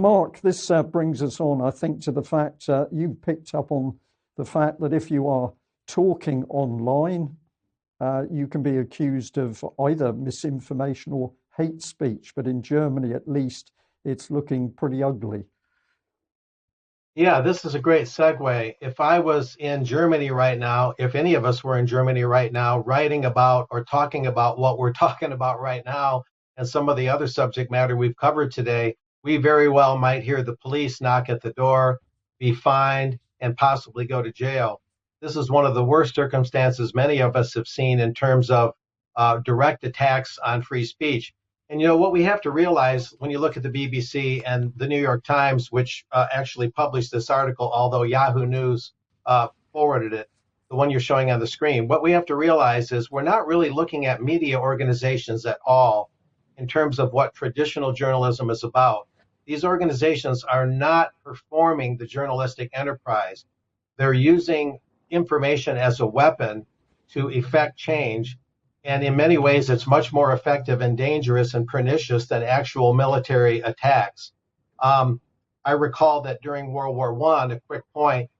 Mark, this brings us on, I think, to the fact you've picked up on the fact that if you are talking online, you can be accused of either misinformation or hate speech. But in Germany, at least, it's looking pretty ugly. Yeah, this is a great segue. If I was in Germany right now, if any of us were in Germany right now, writing about or talking about what we're talking about right now and some of the other subject matter we've covered today, we very well might hear the police knock at the door, be fined, and possibly go to jail. This is one of the worst circumstances many of us have seen in terms of direct attacks on free speech. And you know what we have to realize when you look at the BBC and the New York Times, which actually published this article, although Yahoo News forwarded it, the one you're showing on the screen, what we have to realize is we're not really looking at media organizations at all in terms of what traditional journalism is about. These organizations are not performing the journalistic enterprise. They're using information as a weapon to effect change. And in many ways, it's much more effective and dangerous and pernicious than actual military attacks. I recall that during World War I, a quick point,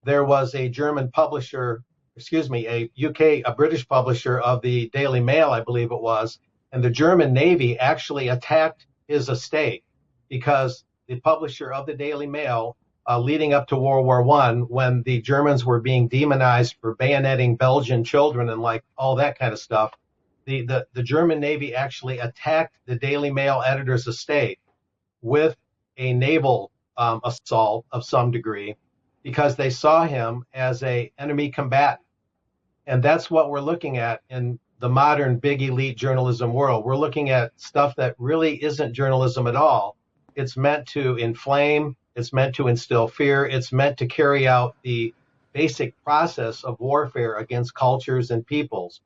there was a German publisher, excuse me, a British publisher of the Daily Mail, I believe it was, and the German Navy actually attacked his estate because the publisher of the Daily Mail, leading up to World War I, when the Germans were being demonized for bayoneting Belgian children and like all that kind of stuff, the German Navy actually attacked the Daily Mail editor's estate with a naval assault of some degree because they saw him as a enemy combatant. And that's what we're looking at in the modern big elite journalism world. We're looking at stuff that really isn't journalism at all. It's meant to inflame, it's meant to instill fear, it's meant to carry out the basic process of warfare against cultures and peoples.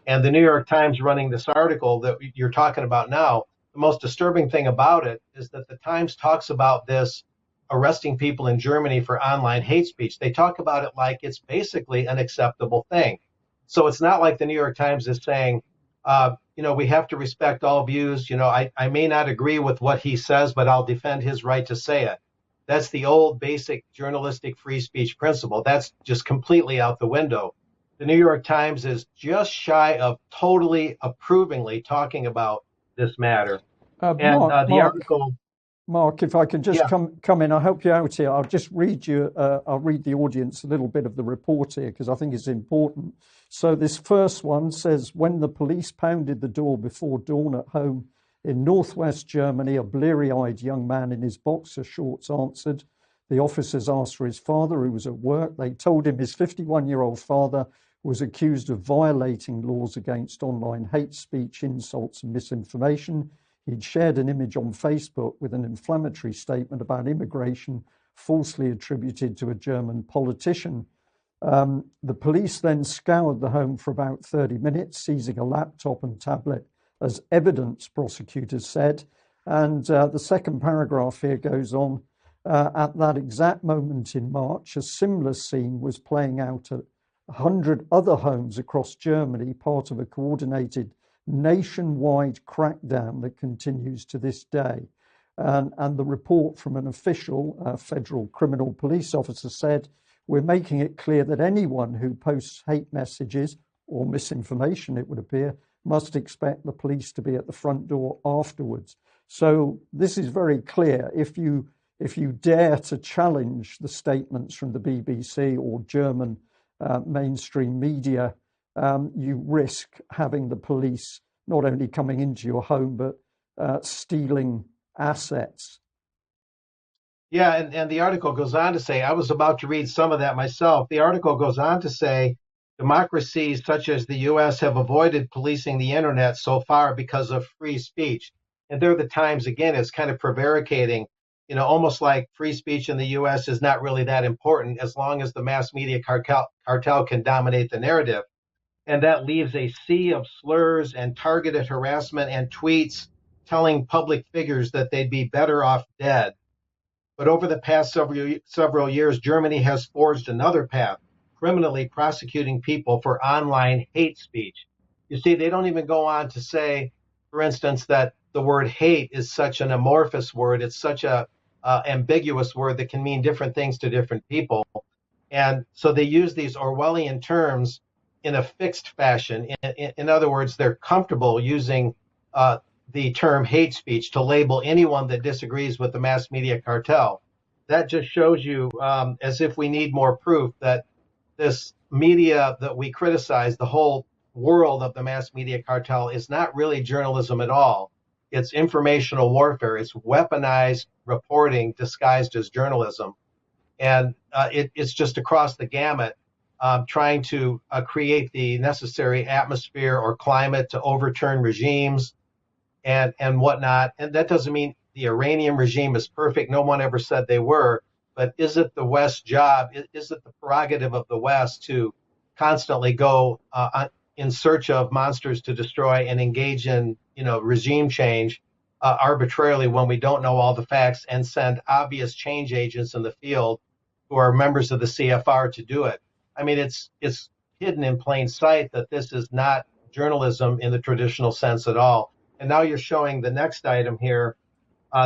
And the New York Times running this article that you're talking about now, the most disturbing thing about it is that the Times talks about this arresting people in Germany for online hate speech. They talk about it like it's basically an acceptable thing. So it's not like the New York Times is saying, we have to respect all views. I may not agree with what he says, but I'll defend his right to say it. That's the old basic journalistic free speech principle. That's just completely out the window. The New York Times is just shy of totally approvingly talking about this matter. And Mark, the Mark, article, Mark, if I can just yeah, come in, I'll help you out here. I'll just read you, I'll read the audience a little bit of the report here because I think it's important. So this first one says, when the police pounded the door before dawn at home in northwest Germany, a bleary-eyed young man in his boxer shorts answered. The officers asked for his father, who was at work. They told him his 51-year-old father was accused of violating laws against online hate speech, insults, and misinformation. He'd shared an image on Facebook with an inflammatory statement about immigration falsely attributed to a German politician. The police then scoured the home for about 30 minutes, seizing a laptop and tablet as evidence, prosecutors said. And the second paragraph here goes on. At that exact moment in March, a similar scene was playing out at 100 other homes across Germany, part of a coordinated nationwide crackdown that continues to this day. And the report from an official federal criminal police officer said, we're making it clear that anyone who posts hate messages or misinformation, it would appear, must expect the police to be at the front door afterwards. So this is very clear. If you dare to challenge the statements from the BBC or German mainstream media, you risk having the police not only coming into your home, but stealing assets. yeah, and the article goes on to say, I was about to read some of that myself. The article goes on to say, democracies such as the US have avoided policing the internet so far because of free speech. And there are the times, again, it's kind of prevaricating, almost like free speech in the US is not really that important as long as the mass media cartel can dominate the narrative. And that leaves a sea of slurs and targeted harassment and tweets telling public figures that they'd be better off dead. But over the past several years, Germany has forged another path, criminally prosecuting people for online hate speech. You see, they don't even go on to say, for instance, that the word hate is such an amorphous word. It's such a ambiguous word that can mean different things to different people. And so they use these Orwellian terms in a fixed fashion. In other words, they're comfortable using the term hate speech to label anyone that disagrees with the mass media cartel. That just shows you, as if we need more proof, that this media that we criticize, the whole world of the mass media cartel, is not really journalism at all. It's informational warfare. It's weaponized reporting disguised as journalism. And it's just across the gamut, trying to create the necessary atmosphere or climate to overturn regimes and whatnot. And that doesn't mean the Iranian regime is perfect. No one ever said they were. But is it the West's job? Is it the prerogative of the West to constantly go in search of monsters to destroy and engage in, regime change arbitrarily when we don't know all the facts, and send obvious change agents in the field who are members of the CFR to do it? I mean, it's hidden in plain sight that this is not journalism in the traditional sense at all. And now you're showing the next item here.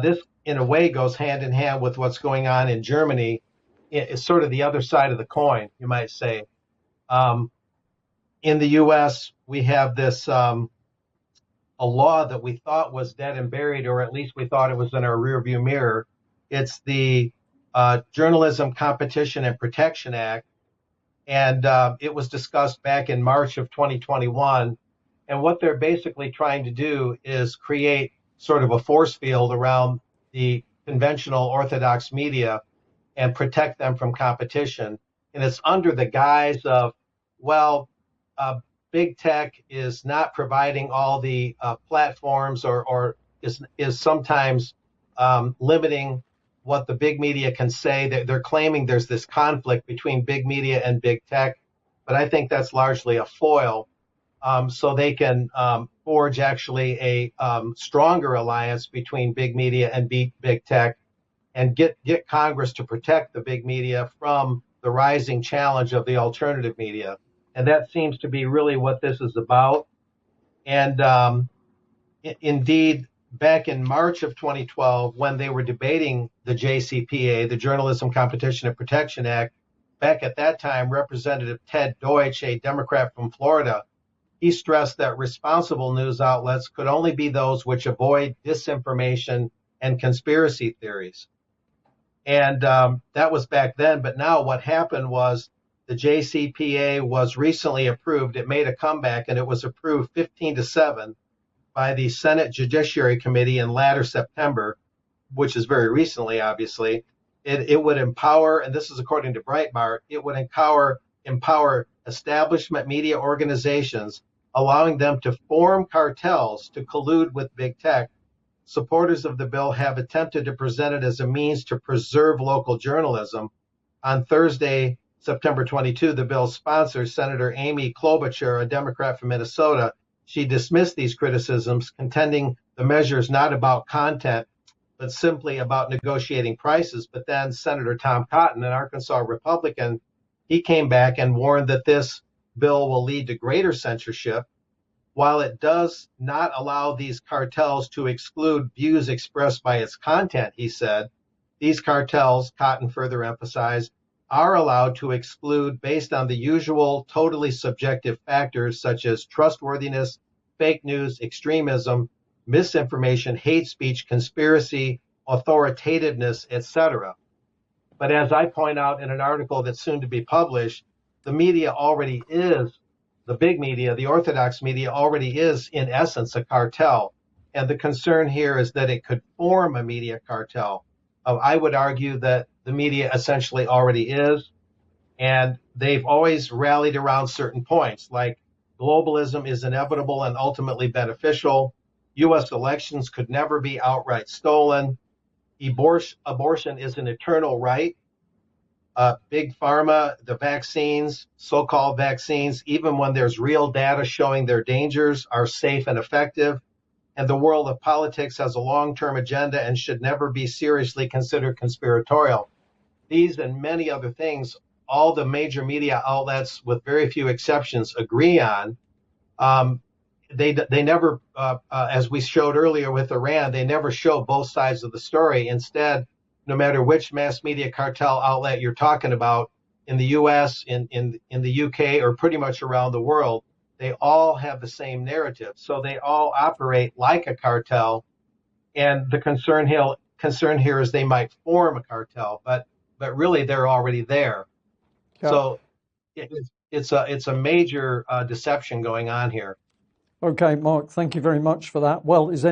This, in a way, goes hand in hand with what's going on in Germany. It's sort of the other side of the coin, you might say. In the U.S., we have this a law that we thought was dead and buried, or at least we thought it was in our rearview mirror. It's the Journalism Competition and Protection Act, and it was discussed back in March of 2021. And what they're basically trying to do is create sort of a force field around the conventional orthodox media and protect them from competition. And it's under the guise of, well, big tech is not providing all the platforms, or is sometimes limiting what the big media can say. They're claiming there's this conflict between big media and big tech, but I think that's largely a foil. So they can forge actually a stronger alliance between big media and big tech, and get Congress to protect the big media from the rising challenge of the alternative media. And that seems to be really what this is about. And indeed, back in March of 2012, when they were debating the JCPA, the Journalism Competition and Protection Act, back at that time, Representative Ted Deutsch, a Democrat from Florida, he stressed that responsible news outlets could only be those which avoid disinformation and conspiracy theories. And that was back then. But now what happened was the JCPA was recently approved. It made a comeback, and it was approved 15-7 by the Senate Judiciary Committee in latter September, which is very recently, obviously. It would empower, and this is according to Breitbart, it would empower establishment media organizations, allowing them to form cartels to collude with big tech. Supporters of the bill have attempted to present it as a means to preserve local journalism. On Thursday, September 22, the bill's sponsor, Senator Amy Klobuchar, a Democrat from Minnesota, she dismissed these criticisms, contending the measure is not about content, but simply about negotiating prices. But then Senator Tom Cotton, an Arkansas Republican, he came back and warned that this bill will lead to greater censorship. While it does not allow these cartels to exclude views expressed by its content, he said, these cartels, Cotton further emphasized, are allowed to exclude based on the usual totally subjective factors such as trustworthiness, fake news, extremism, misinformation, hate speech, conspiracy, authoritativeness, etc. But as I point out in an article that's soon to be published, the media already is, the big media, the orthodox media already is, in essence, a cartel. And the concern here is that it could form a media cartel. I would argue that the media essentially already is, and they've always rallied around certain points, like globalism is inevitable and ultimately beneficial, U.S. elections could never be outright stolen, abortion is an eternal right, big pharma, the vaccines, so-called vaccines, even when there's real data showing their dangers, are safe and effective, and the world of politics has a long-term agenda and should never be seriously considered conspiratorial. These and many other things, all the major media outlets, with very few exceptions, agree on. They never, as we showed earlier with Iran, they never show both sides of the story. Instead, no matter which mass media cartel outlet you're talking about in the US, in the UK, or pretty much around the world, they all have the same narrative. So they all operate like a cartel. And the concern here is they might form a cartel, but really they're already there. Yeah. So it's a major deception going on here. Okay, Mark, thank you very much for that. Well, is